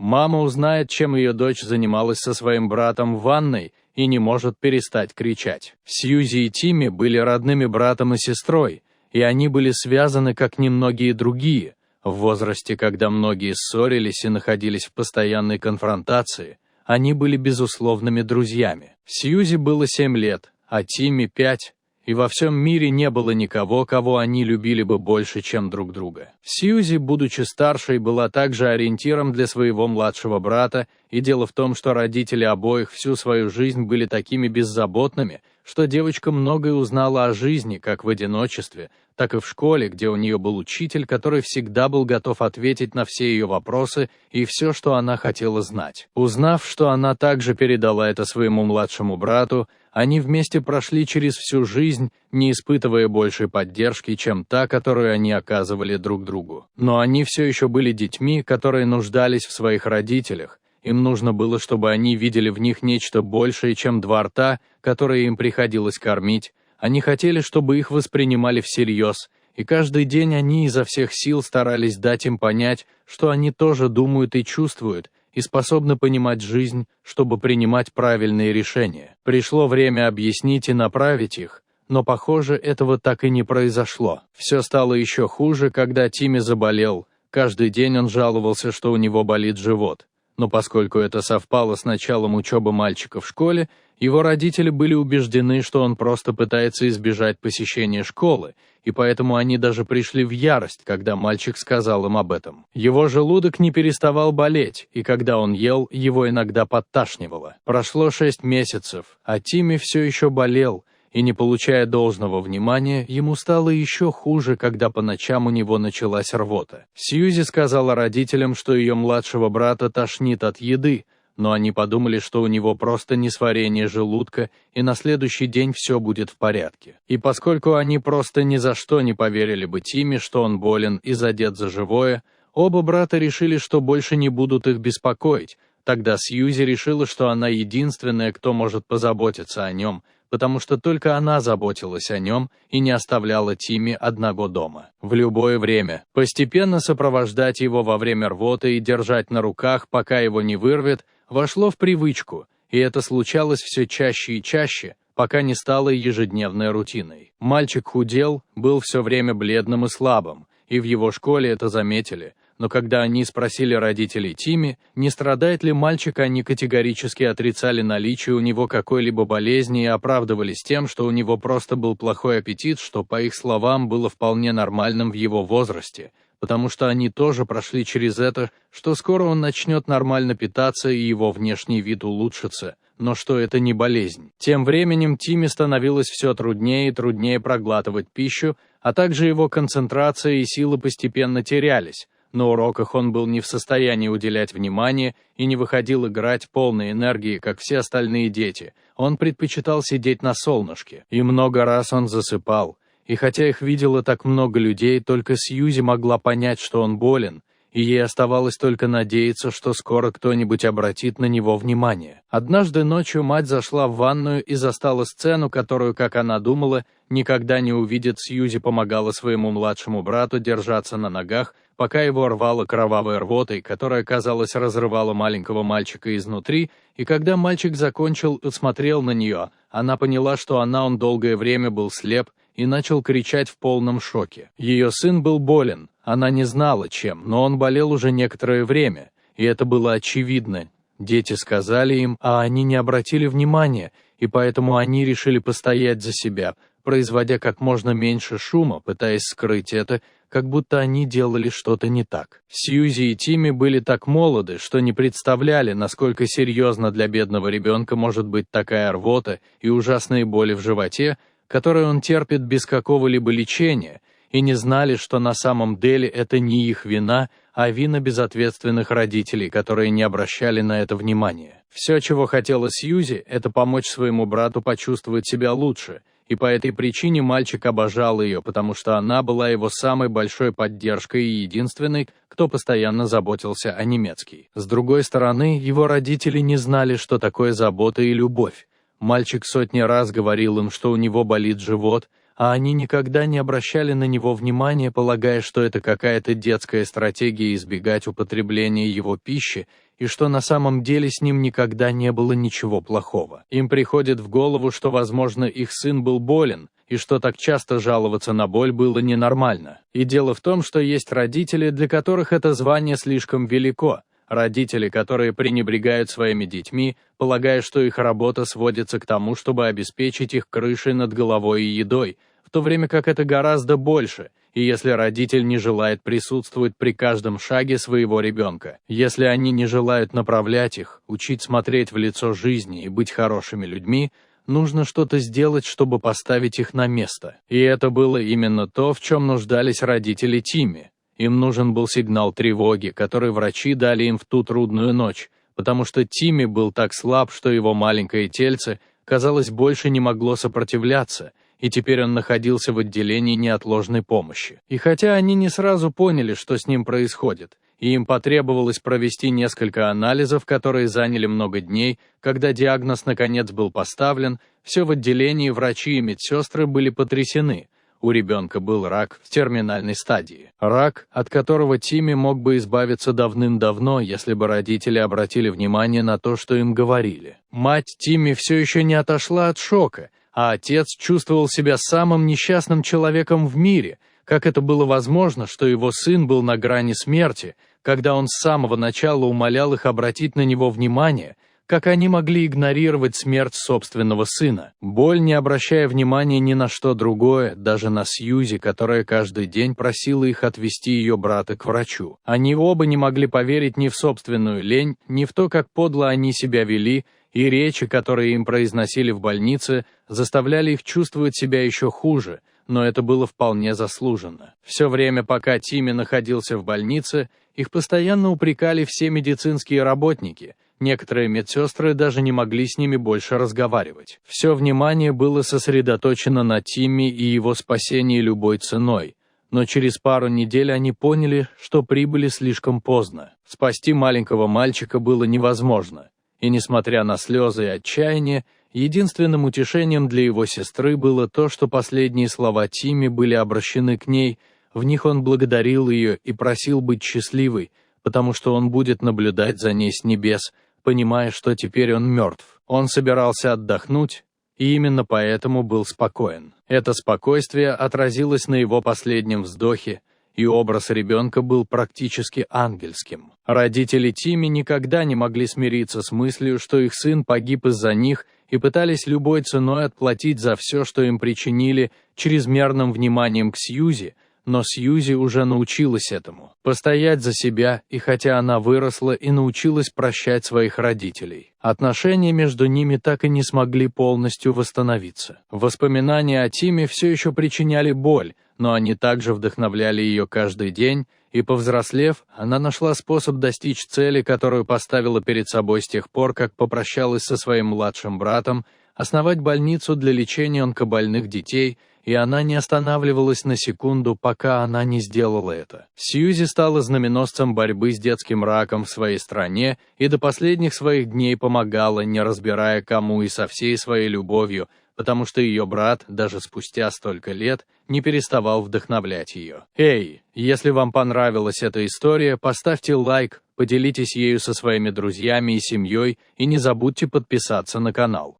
Мама узнает, чем ее дочь занималась со своим братом в ванной, и не может перестать кричать. Сьюзи и Тимми были родными братом и сестрой, и они были связаны как немногие другие. В возрасте, когда многие ссорились и находились в постоянной конфронтации, они были безусловными друзьями. Сьюзи было 7 лет, а Тимми 5, и во всем мире не было никого, кого они любили бы больше, чем друг друга. Сьюзи, будучи старшей, была также ориентиром для своего младшего брата, и дело в том, что родители обоих всю свою жизнь были такими беззаботными, что девочка многое узнала о жизни как в одиночестве, так и в школе, где у нее был учитель, который всегда был готов ответить на все ее вопросы и все, что она хотела знать. Узнав, что она также передала это своему младшему брату, они вместе прошли через всю жизнь, не испытывая большей поддержки, чем та, которую они оказывали друг другу. Но они все еще были детьми, которые нуждались в своих родителях. Им нужно было, чтобы они видели в них нечто большее, чем 2 рта, которые им приходилось кормить. Они хотели, чтобы их воспринимали всерьез, и каждый день они изо всех сил старались дать им понять, что они тоже думают и чувствуют, и способны понимать жизнь, чтобы принимать правильные решения. Пришло время объяснить и направить их, но, похоже, этого так и не произошло. Все стало еще хуже, когда Тимми заболел. Каждый день он жаловался, что у него болит живот. Но поскольку это совпало с началом учебы мальчика в школе, его родители были убеждены, что он просто пытается избежать посещения школы, и поэтому они даже пришли в ярость, когда мальчик сказал им об этом. Его желудок не переставал болеть, и когда он ел, его иногда подташнивало. Прошло 6 месяцев, а Тимми все еще болел, и, не получая должного внимания, ему стало еще хуже, когда по ночам у него началась рвота. Сьюзи сказала родителям, что ее младшего брата тошнит от еды, но они подумали, что у него просто несварение желудка, и на следующий день все будет в порядке. И поскольку они просто ни за что не поверили бы Тимми, что он болен и задет за живое, оба брата решили, что больше не будут их беспокоить. Тогда Сьюзи решила, что она единственная, кто может позаботиться о нем, потому что только она заботилась о нем и не оставляла Тимми одного дома. В любое время. Постепенно сопровождать его во время рвоты и держать на руках, пока его не вырвет, вошло в привычку, и это случалось все чаще и чаще, пока не стало ежедневной рутиной. Мальчик худел, был все время бледным и слабым, и в его школе это заметили. Но когда они спросили родителей Тимми, не страдает ли мальчик, они категорически отрицали наличие у него какой-либо болезни и оправдывались тем, что у него просто был плохой аппетит, что, по их словам, было вполне нормальным в его возрасте, потому что они тоже прошли через это, что скоро он начнет нормально питаться и его внешний вид улучшится, но что это не болезнь. Тем временем Тимми становилось все труднее и труднее проглатывать пищу, а также его концентрация и силы постепенно терялись. На уроках он был не в состоянии уделять внимание и не выходил играть полной энергии, как все остальные дети. Он предпочитал сидеть на солнышке, и много раз он засыпал. И хотя их видело так много людей, только Сьюзи могла понять, что он болен, и ей оставалось только надеяться, что скоро кто-нибудь обратит на него внимание. Однажды ночью мать зашла в ванную и застала сцену, которую, как она думала, никогда не увидит. Сьюзи помогала своему младшему брату держаться на ногах, пока его рвало кровавой рвотой, которая, казалось, разрывала маленького мальчика изнутри, и когда мальчик закончил и смотрел на нее, она поняла, что он долгое время был слеп и начал кричать в полном шоке. Ее сын был болен, она не знала чем, но он болел уже некоторое время, и это было очевидно. Дети сказали им, а они не обратили внимания, и поэтому они решили постоять за себя, производя как можно меньше шума, пытаясь скрыть это, как будто они делали что-то не так. Сьюзи и Тимми были так молоды, что не представляли, насколько серьезно для бедного ребенка может быть такая рвота и ужасные боли в животе, которые он терпит без какого-либо лечения, и не знали, что на самом деле это не их вина, а вина безответственных родителей, которые не обращали на это внимания. Все, чего хотела Сьюзи, это помочь своему брату почувствовать себя лучше, и по этой причине мальчик обожал ее, потому что она была его самой большой поддержкой и единственной, кто постоянно заботился о немецкий. С другой стороны, его родители не знали, что такое забота и любовь. Мальчик сотни раз говорил им, что у него болит живот, а они никогда не обращали на него внимания, полагая, что это какая-то детская стратегия избегать употребления его пищи, и что на самом деле с ним никогда не было ничего плохого. Им приходит в голову, что, возможно, их сын был болен, и что так часто жаловаться на боль было ненормально. И дело в том, что есть родители, для которых это звание слишком велико, родители, которые пренебрегают своими детьми, полагая, что их работа сводится к тому, чтобы обеспечить их крышей над головой и едой, в то время как это гораздо больше, и если родитель не желает присутствовать при каждом шаге своего ребенка, если они не желают направлять их, учить смотреть в лицо жизни и быть хорошими людьми, нужно что-то сделать, чтобы поставить их на место. И это было именно то, в чем нуждались родители Тимми. Им нужен был сигнал тревоги, который врачи дали им в ту трудную ночь, потому что Тимми был так слаб, что его маленькое тельце, казалось, больше не могло сопротивляться, и теперь он находился в отделении неотложной помощи. И хотя они не сразу поняли, что с ним происходит, и им потребовалось провести несколько анализов, которые заняли много дней, когда диагноз наконец был поставлен, все в отделении врачи и медсестры были потрясены. У ребенка был рак в терминальной стадии. Рак, от которого Тимми мог бы избавиться давным-давно, если бы родители обратили внимание на то, что им говорили. Мать Тимми все еще не отошла от шока, а отец чувствовал себя самым несчастным человеком в мире. Как это было возможно, что его сын был на грани смерти, когда он с самого начала умолял их обратить на него внимание, как они могли игнорировать смерть собственного сына? Боль, не обращая внимания ни на что другое, даже на Сьюзи, которая каждый день просила их отвезти ее брата к врачу. Они оба не могли поверить ни в собственную лень, ни в то, как подло они себя вели, и речи, которые им произносили в больнице, заставляли их чувствовать себя еще хуже, но это было вполне заслуженно. Все время, пока Тимми находился в больнице, их постоянно упрекали все медицинские работники. Некоторые медсестры даже не могли с ними больше разговаривать. Все внимание было сосредоточено на Тимми и его спасении любой ценой. Но через пару недель они поняли, что прибыли слишком поздно. Спасти маленького мальчика было невозможно. И несмотря на слезы и отчаяние, единственным утешением для его сестры было то, что последние слова Тимми были обращены к ней, в них он благодарил ее и просил быть счастливой, потому что он будет наблюдать за ней с небес, понимая, что теперь он мертв. Он собирался отдохнуть, и именно поэтому был спокоен. Это спокойствие отразилось на его последнем вздохе, и образ ребенка был практически ангельским. Родители Тимми никогда не могли смириться с мыслью, что их сын погиб из-за них, и пытались любой ценой отплатить за все, что им причинили, чрезмерным вниманием к Сьюзи, но Сьюзи уже научилась этому. Постоять за себя, и хотя она выросла и научилась прощать своих родителей, отношения между ними так и не смогли полностью восстановиться. Воспоминания о Тиме все еще причиняли боль, но они также вдохновляли ее каждый день, и, повзрослев, она нашла способ достичь цели, которую поставила перед собой с тех пор, как попрощалась со своим младшим братом, основать больницу для лечения онкобольных детей, и она не останавливалась на секунду, пока она не сделала это. Сьюзи стала знаменосцем борьбы с детским раком в своей стране и до последних своих дней помогала, не разбирая кому, и со всей своей любовью, потому что ее брат, даже спустя столько лет, не переставал вдохновлять ее. Эй, если вам понравилась эта история, поставьте лайк, поделитесь ею со своими друзьями и семьей, и не забудьте подписаться на канал.